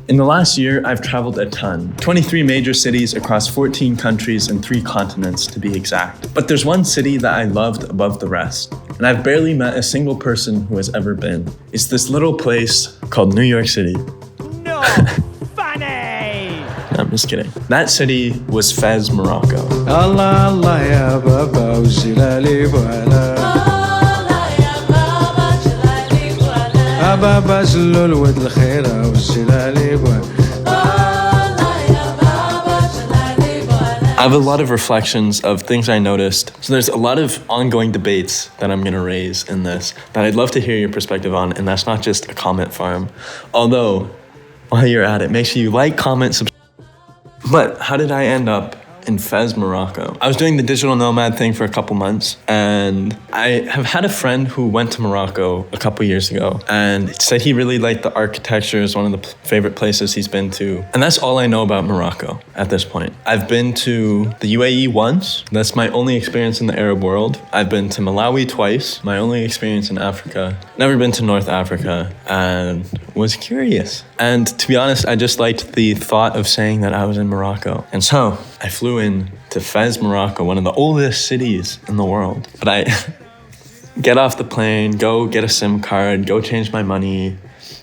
In the last year, I've traveled a ton. 23 major cities across 14 countries and 3 continents to be exact. But there's one city that I loved above the rest, and I've barely met a single person who has ever been. It's this little place called New York City. No, funny! I'm just kidding. That city was Fez, Morocco. Allah Allah ya baba وجلالي بوالا بابا جلو الود الخيرة وجلالي بوالا. I have a lot of reflections of things I noticed. So there's a lot of ongoing debates that I'm gonna raise in this that I'd love to hear your perspective on, and that's not just a comment farm. Although, while you're at it, make sure you like, comment, subscribe. But how did I end up in Fez, Morocco? I was doing the digital nomad thing for a couple months, and I have had a friend who went to Morocco a couple years ago and said he really liked the architecture. It's one of the favorite places he's been to. And that's all I know about Morocco at this point. I've been to the UAE once. That's my only experience in the Arab world. I've been to Malawi twice, my only experience in Africa. Never been to North Africa, and was curious. And to be honest, I just liked the thought of saying that I was in Morocco. And so I flew in to Fez, Morocco, one of the oldest cities in the world. But I get off the plane, go get a SIM card, go change my money,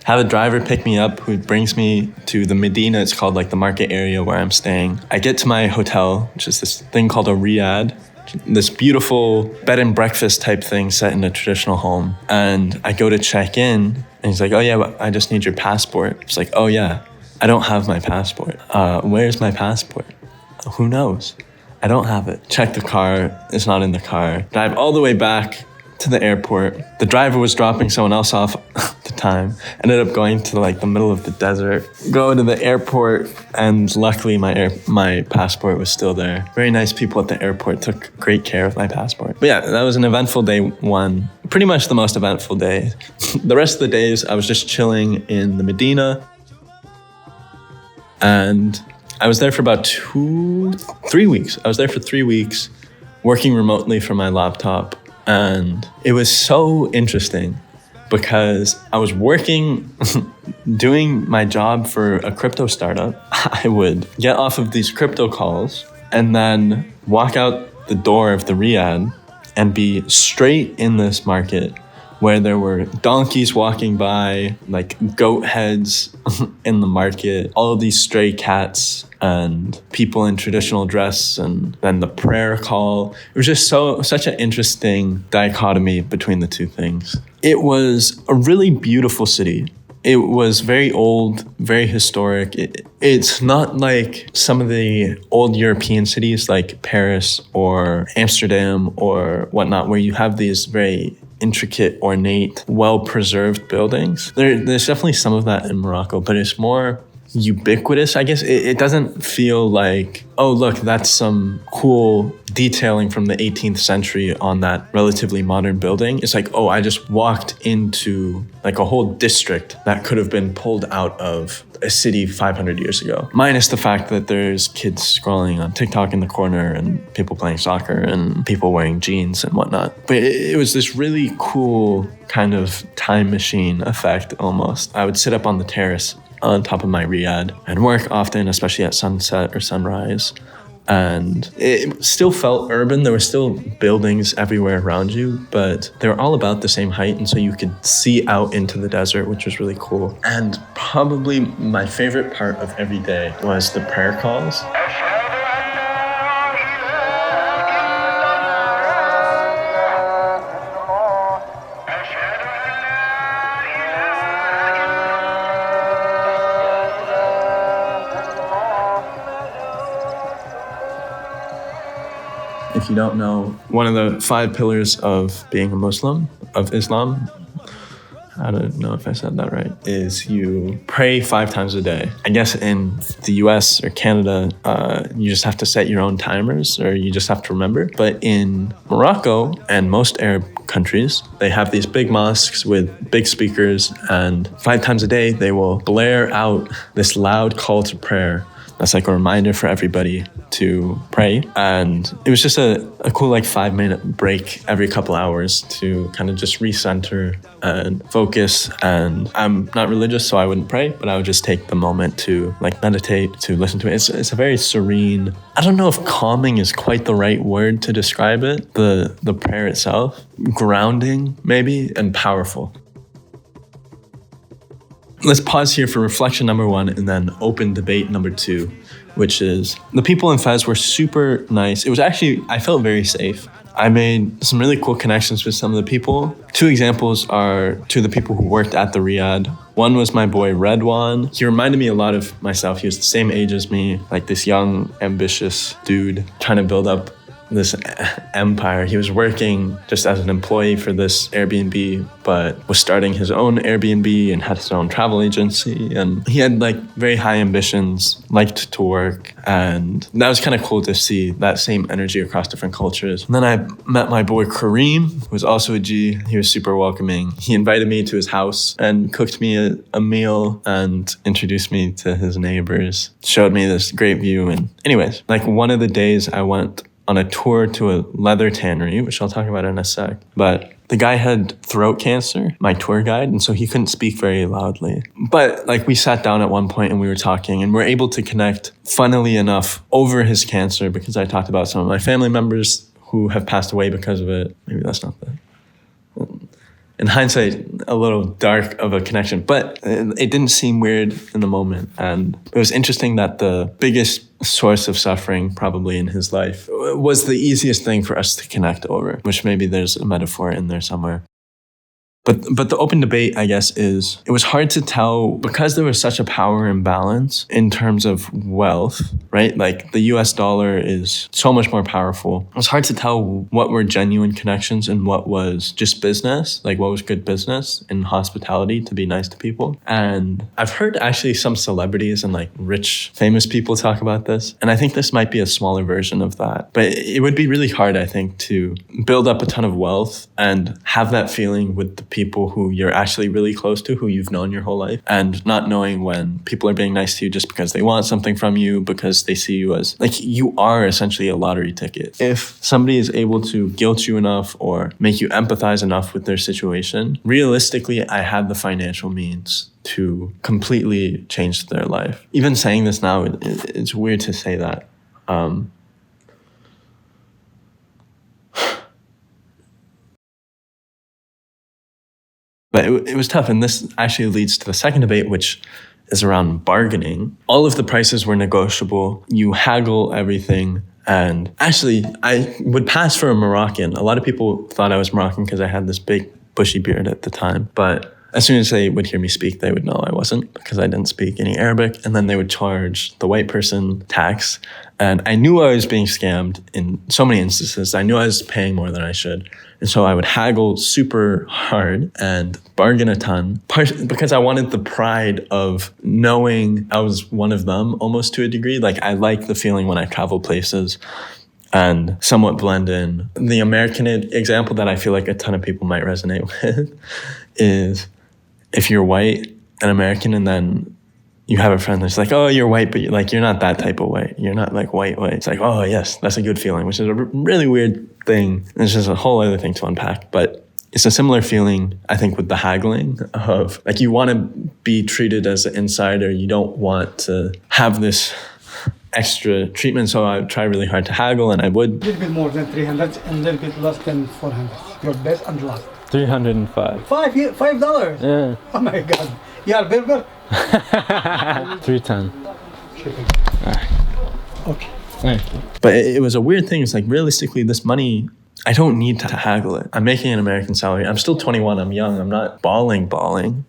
have a driver pick me up who brings me to the Medina. It's called like the market area where I'm staying. I get to my hotel, which is this thing called a riad, this beautiful bed and breakfast type thing set in a traditional home. And I go to check in, and he's like, oh yeah, I just need your passport. It's like, oh yeah, I don't have my passport. Where's my passport? Who knows? I don't have it. Check the car, it's not in the car. Drive all the way back to the airport. The driver was dropping someone else off at the time. Ended up going to like the middle of the desert. Go to the airport, and luckily my passport was still there. Very nice people at the airport took great care of my passport. But yeah, that was an eventful day one. Pretty much the most eventful day. The rest of the days, I was just chilling in the Medina. And I was there for about 3 weeks. I was there for 3 weeks, working remotely from my laptop. And it was so interesting because I was working, doing my job for a crypto startup. I would get off of these crypto calls and then walk out the door of the riad and be straight in this market where there were donkeys walking by, like goat heads in the market, all of these stray cats and people in traditional dress, and then the prayer call. It was just such an interesting dichotomy between the two things. It was a really beautiful city. It was very old, very historic. It's not like some of the old European cities like Paris or Amsterdam or whatnot, where you have these very intricate, ornate, well-preserved buildings. There's definitely some of that in Morocco, but it's more ubiquitous, I guess. It doesn't feel like, oh, look, that's some cool detailing from the 18th century on that relatively modern building. It's like, oh, I just walked into like a whole district that could have been pulled out of a city 500 years ago. Minus the fact that there's kids scrolling on TikTok in the corner and people playing soccer and people wearing jeans and whatnot. But it was this really cool kind of time machine effect almost. I would sit up on the terrace on top of my riad and work often, especially at sunset or sunrise. And it still felt urban. There were still buildings everywhere around you, but they were all about the same height. And so you could see out into the desert, which was really cool. And probably my favorite part of every day was the prayer calls. If you don't know, one of the 5 pillars of being a Muslim, of Islam, I don't know if I said that right, is you pray 5 times a day. I guess in the US or Canada, you just have to set your own timers, or you just have to remember. But in Morocco and most Arab countries, they have these big mosques with big speakers, and 5 times a day, they will blare out this loud call to prayer that's like a reminder for everybody to pray. And it was just a cool like 5-minute break every couple hours to kind of just recenter and focus. And I'm not religious, so I wouldn't pray, but I would just take the moment to like meditate, to listen to it. It's a very serene, I don't know if calming is quite the right word to describe it, the prayer itself, grounding maybe, and powerful. Let's pause here for reflection number 1 and then open debate number 2, which is the people in Fez were super nice. It was actually, I felt very safe. I made some really cool connections with some of the people. 2 examples are 2 of the people who worked at the Riyadh. One was my boy Redwan. He reminded me a lot of myself. He was the same age as me, like this young, ambitious dude trying to build up this empire. He was working just as an employee for this Airbnb, but was starting his own Airbnb and had his own travel agency. And he had like very high ambitions, liked to work. And that was kind of cool to see that same energy across different cultures. And then I met my boy Kareem, who was also a G. He was super welcoming. He invited me to his house and cooked me a meal and introduced me to his neighbors, showed me this great view. And anyways, like one of the days I went on a tour to a leather tannery, which I'll talk about in a sec. But the guy had throat cancer, my tour guide, and so he couldn't speak very loudly. But like we sat down at one point and we were talking and we're able to connect, funnily enough, over his cancer because I talked about some of my family members who have passed away because of it. Maybe that's not the... In hindsight, a little dark of a connection, but it didn't seem weird in the moment. And it was interesting that the biggest source of suffering probably in his life was the easiest thing for us to connect over, which maybe there's a metaphor in there somewhere. But the open debate, I guess, is it was hard to tell because there was such a power imbalance in terms of wealth, right? Like the US dollar is so much more powerful. It was hard to tell what were genuine connections and what was just business, like what was good business in hospitality to be nice to people. And I've heard actually some celebrities and like rich, famous people talk about this. And I think this might be a smaller version of that. But it would be really hard, I think, to build up a ton of wealth and have that feeling with the people who you're actually really close to, who you've known your whole life, and not knowing when people are being nice to you just because they want something from you, because they see you as like you are essentially a lottery ticket. If somebody is able to guilt you enough or make you empathize enough with their situation, realistically, I had the financial means to completely change their life. Even saying this now, it's weird to say that. But it was tough. And this actually leads to the second debate, which is around bargaining. All of the prices were negotiable. You haggle everything. And actually, I would pass for a Moroccan. A lot of people thought I was Moroccan because I had this big bushy beard at the time. But as soon as they would hear me speak, they would know I wasn't because I didn't speak any Arabic. And then they would charge the white person tax. And I knew I was being scammed in so many instances. I knew I was paying more than I should. And so I would haggle super hard and bargain a ton because I wanted the pride of knowing I was one of them almost to a degree. Like I like the feeling when I travel places and somewhat blend in. The American example that I feel like a ton of people might resonate with is if you're white and American and then you have a friend that's like, oh, you're white, but you're not that type of white. You're not like white. It's like, oh, yes, that's a good feeling, which is a really weird thing. It's just a whole other thing to unpack. But it's a similar feeling, I think, with the haggling of like you want to be treated as an insider. You don't want to have this extra treatment. So I would try really hard to haggle, and I would. A little bit more than 300 and a little bit less than 400. Your best and last. 305. $5? Yeah. Oh my God. Yeah, burger? 310. Shipping. Okay. Thank you. But it was a weird thing. It's like realistically, this money, I don't need to haggle it. I'm making an American salary. I'm still 21. I'm young. I'm not balling.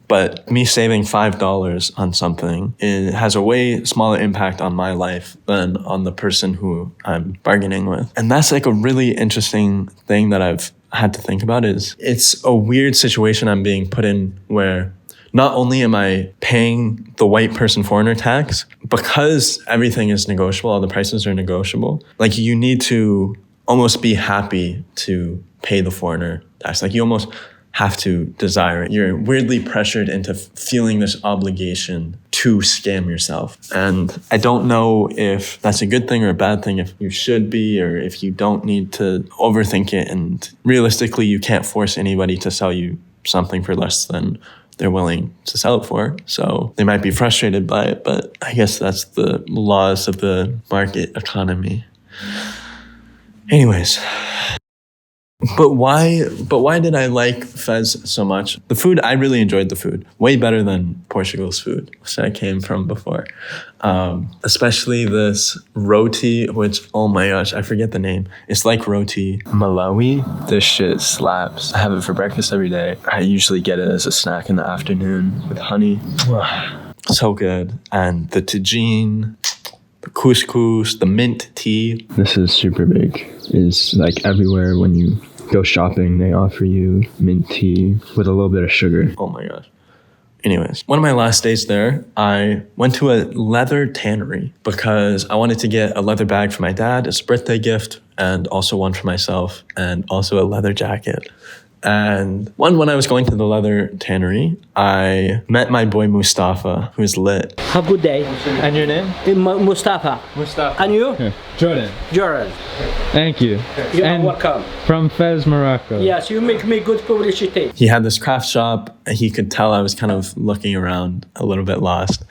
But me saving $5 on something, it has a way smaller impact on my life than on the person who I'm bargaining with. And that's like a really interesting thing that I've had to think about is it's a weird situation I'm being put in where not only am I paying the white person foreigner tax, because everything is negotiable, all the prices are negotiable, like you need to almost be happy to pay the foreigner tax. Like you almost have to desire it. You're weirdly pressured into feeling this obligation to scam yourself. And I don't know if that's a good thing or a bad thing, if you should be, or if you don't need to overthink it. And realistically, you can't force anybody to sell you something for less than they're willing to sell it for. So they might be frustrated by it, but I guess that's the laws of the market economy. Anyways, but why did I like Fez so much? The food, I really enjoyed the food. Way better than Portugal's food, which I came from before. Especially this roti, which, oh my gosh, I forget the name. It's like roti Malawi. This shit slaps. I have it for breakfast every day. I usually get it as a snack in the afternoon with honey. So good. And the tagine, the couscous, the mint tea. This is super big. It's like everywhere when you go shopping, they offer you mint tea with a little bit of sugar. Oh my gosh. Anyways, one of my last days there, I went to a leather tannery because I wanted to get a leather bag for my dad as a birthday gift, and also one for myself, and also a leather jacket. And when I was going to the leather tannery, I met my boy Mustafa, who's lit. Have a good day. And your name? Mustafa. Mustafa. And you? Yeah. Jordan. Jordan. Thank you. You are And welcome. from Fez, Morocco. Yes, you make me good publicity. He had this craft shop. He could tell I was kind of looking around a little bit lost.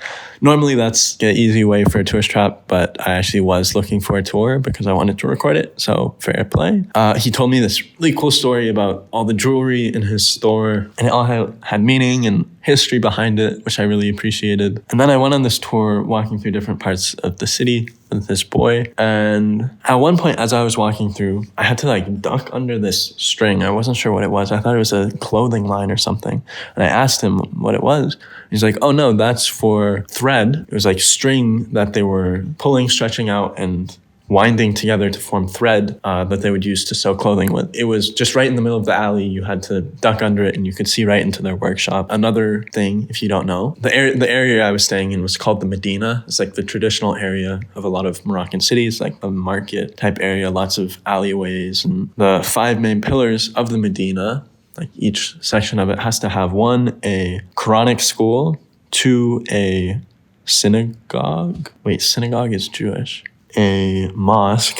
Normally that's an easy way for a tourist trap, but I actually was looking for a tour because I wanted to record it, so fair play. He told me this really cool story about all the jewelry in his store, and it all had meaning and history behind it, which I really appreciated. And then I went on this tour walking through different parts of the city with this boy. And at one point, as I was walking through, I had to like duck under this string. I wasn't sure what it was. I thought it was a clothing line or something. And I asked him what it was. He's like, oh no, that's for thread. It was like string that they were pulling, stretching out, and winding together to form thread that they would use to sew clothing with. It was just right in the middle of the alley. You had to duck under it and you could see right into their workshop. Another thing, if you don't know, the area I was staying in was called the Medina. It's like the traditional area of a lot of Moroccan cities, like a market type area, lots of alleyways. And the 5 main pillars of the Medina, like each section of it has to have 1, a Quranic school, 2, a synagogue. Wait, synagogue is Jewish. A mosque,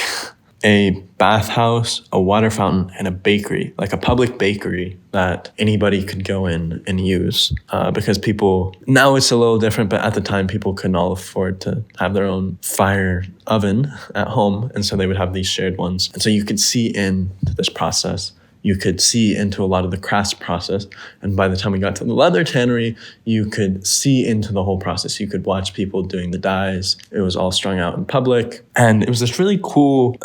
a bathhouse, a water fountain, and a bakery, like a public bakery that anybody could go in and use because people, now it's a little different, but at the time people couldn't all afford to have their own fire oven at home. And so they would have these shared ones. And so you could see into this process. You could see into a lot of the crafts process. And by the time we got to the leather tannery, you could see into the whole process. You could watch people doing the dyes. It was all strung out in public. And it was this really cool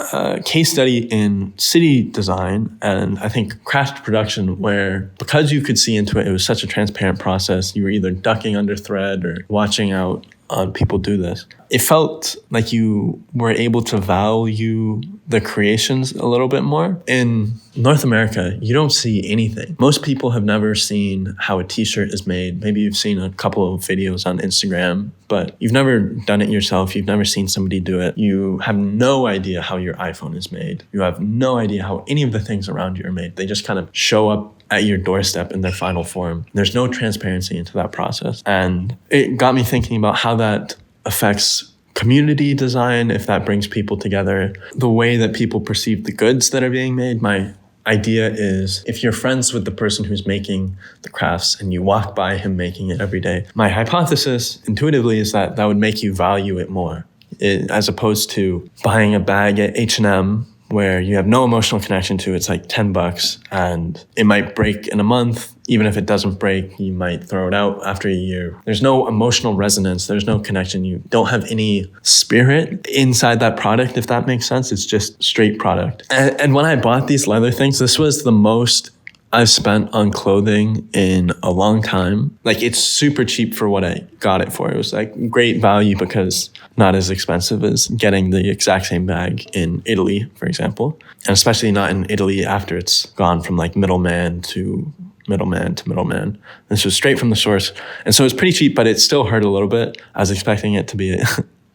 case study in city design and I think craft production where because you could see into it, it was such a transparent process. You were either ducking under thread or watching out on people do this. It felt like you were able to value the creations a little bit more. In North America, you don't see anything. Most people have never seen how a t-shirt is made. Maybe you've seen a couple of videos on Instagram, but you've never done it yourself. You've never seen somebody do it. You have no idea how your iPhone is made. You have no idea how any of the things around you are made. They just kind of show up at your doorstep in their final form. There's no transparency into that process. And it got me thinking about how that affects community design, if that brings people together, the way that people perceive the goods that are being made. My idea is if you're friends with the person who's making the crafts and you walk by him making it every day, my hypothesis intuitively is that that would make you value it more, as opposed to buying a bag at H&M where you have no emotional connection to. It's like $10 and it might break in a month. Even if it doesn't break, you might throw it out after a year. There's no emotional resonance. There's no connection. You don't have any spirit inside that product, if that makes sense. It's just straight product. And when I bought these leather things, this was the most I've spent on clothing in a long time. Like, it's super cheap for what I got it for. It was like great value because not as expensive as getting the exact same bag in Italy, for example. And especially not in Italy after it's gone from like middleman to middleman. This was straight from the source. And so it's pretty cheap, but it still hurt a little bit. I was expecting it to be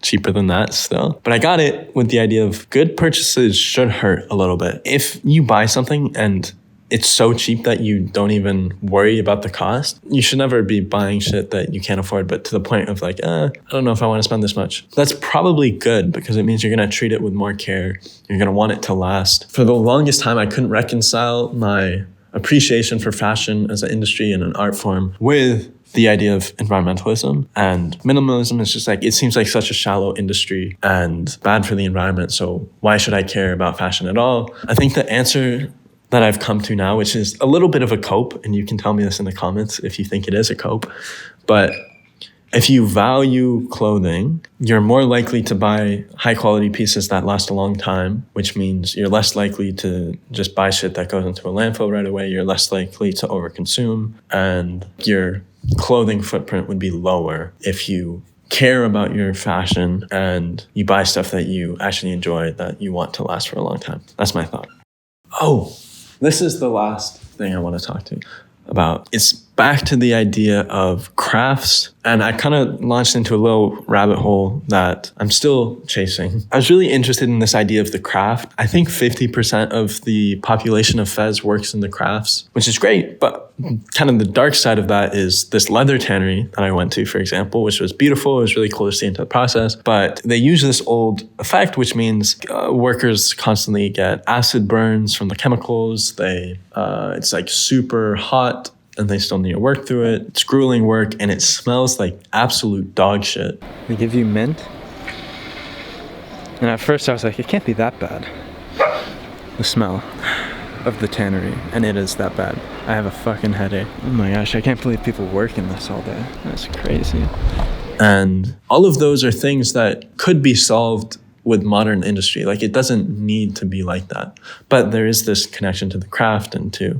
cheaper than that still. But I got it with the idea of good purchases should hurt a little bit. If you buy something and it's so cheap that you don't even worry about the cost. You should never be buying shit that you can't afford, but to the point of like, I don't know if I want to spend this much. That's probably good because it means you're going to treat it with more care. You're going to want it to last. For the longest time, I couldn't reconcile my appreciation for fashion as an industry and an art form with the idea of environmentalism. And minimalism is just like, it seems like such a shallow industry and bad for the environment. So why should I care about fashion at all? I think the answer that I've come to now, which is a little bit of a cope, and you can tell me this in the comments if you think it is a cope, but if you value clothing, you're more likely to buy high quality pieces that last a long time, which means you're less likely to just buy shit that goes into a landfill right away. You're less likely to overconsume, and your clothing footprint would be lower if you care about your fashion and you buy stuff that you actually enjoy, that you want to last for a long time. That's my thought. Oh, this is the last thing I want to talk to you about. It's back to the idea of crafts. And I kind of launched into a little rabbit hole that I'm still chasing. I was really interested in this idea of the craft. I think 50% of the population of Fez works in the crafts, which is great. But kind of the dark side of that is this leather tannery that I went to, for example, which was beautiful. It was really cool to see into the process. But they use this old effect, which means workers constantly get acid burns from the chemicals. It's like super hot, and they still need to work through it. It's grueling work, and it smells like absolute dog shit. They give you mint. And at first I was like, it can't be that bad. The smell of the tannery, and it is that bad. I have a fucking headache. Oh my gosh, I can't believe people work in this all day. That's crazy. And all of those are things that could be solved with modern industry. Like, it doesn't need to be like that. But there is this connection to the craft and to,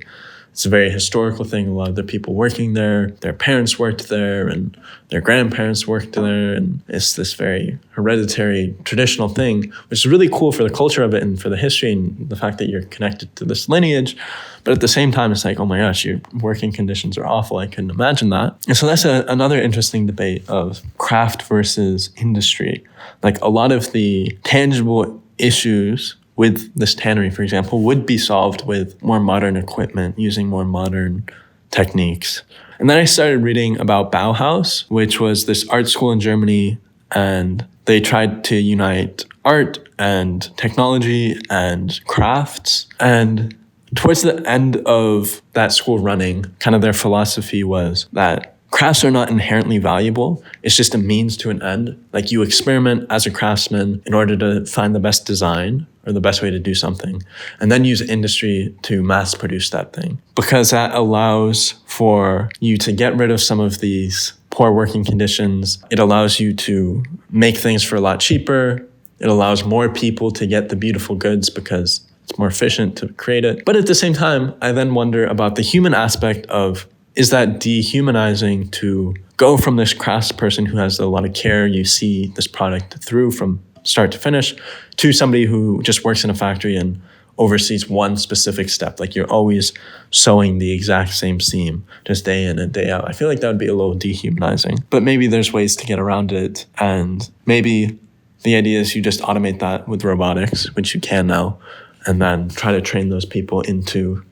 it's a very historical thing. A lot of the people working there, their parents worked there and their grandparents worked there. And it's this very hereditary, traditional thing, which is really cool for the culture of it and for the history and the fact that you're connected to this lineage. But at the same time, it's like, oh my gosh, your working conditions are awful. I couldn't imagine that. And so that's another interesting debate of craft versus industry. Like, a lot of the tangible issues with this tannery, for example, would be solved with more modern equipment, using more modern techniques. And then I started reading about Bauhaus, which was this art school in Germany, and they tried to unite art and technology and crafts. And towards the end of that school running, kind of their philosophy was that crafts are not inherently valuable. It's just a means to an end. Like, you experiment as a craftsman in order to find the best design or the best way to do something, and then use industry to mass produce that thing. Because that allows for you to get rid of some of these poor working conditions. It allows you to make things for a lot cheaper. It allows more people to get the beautiful goods because it's more efficient to create it. But at the same time, I then wonder about the human aspect of, is that dehumanizing to go from this craftsperson who has a lot of care, you see this product through from start to finish, to somebody who just works in a factory and oversees one specific step. Like, you're always sewing the exact same seam, just day in and day out. I feel like that would be a little dehumanizing. But maybe there's ways to get around it. And maybe the idea is you just automate that with robotics, which you can now, and then try to train those people into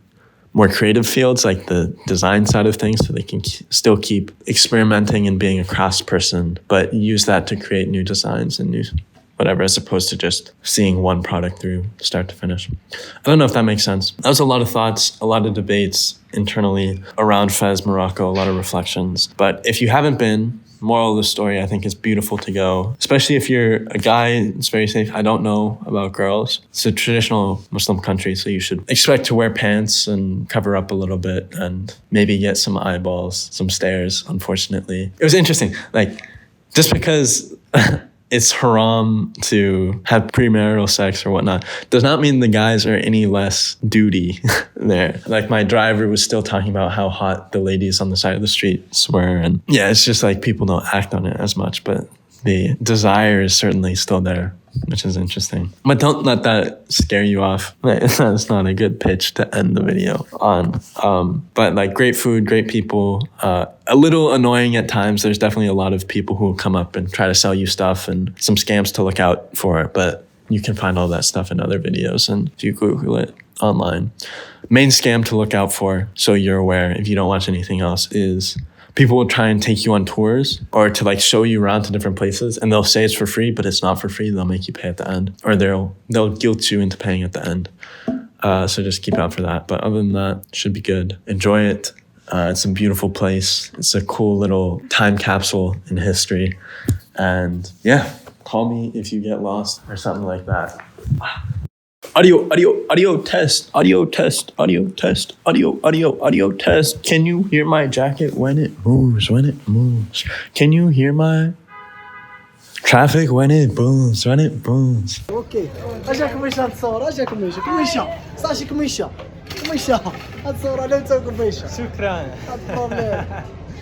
more creative fields, like the design side of things, so they can still keep experimenting and being a craftsperson, but use that to create new designs and new whatever, as opposed to just seeing one product through start to finish. I don't know if that makes sense. That was a lot of thoughts, a lot of debates internally around Fez, Morocco, a lot of reflections. But if you haven't been, moral of the story, I think it's beautiful to go, especially if you're a guy. It's very safe. I don't know about girls. It's a traditional Muslim country, so you should expect to wear pants and cover up a little bit and maybe get some eyeballs, some stares, unfortunately. It was interesting. Like, just because it's haram to have premarital sex or whatnot does not mean the guys are any less duty there. Like, my driver was still talking about how hot the ladies on the side of the streets were. And yeah, it's just like people don't act on it as much, but the desire is certainly still there, which is interesting. But don't let that scare you off. That's not a good pitch to end the video on. But like, great food, great people, a little annoying at times. There's definitely a lot of people who will come up and try to sell you stuff and some scams to look out for. But you can find all that stuff in other videos, and if you Google it, online. Main scam to look out for, so you're aware if you don't watch anything else, is people will try and take you on tours or to like show you around to different places, and they'll say it's for free, but it's not for free. They'll make you pay at the end, or they'll guilt you into paying at the end. So just keep out for that. But other than that, should be good. Enjoy it. It's a beautiful place. It's a cool little time capsule in history. And yeah, call me if you get lost or something like that. Audio test. Audio test. Audio test. Audio test. Can you hear my jacket when it moves? When it moves. Can you hear my traffic when it booms? When it booms. اوكي اجا كميشه تصور اجا كميشه صاشي كميشه هاد الصوره لا تاكل كميشه شكرا. البروبليم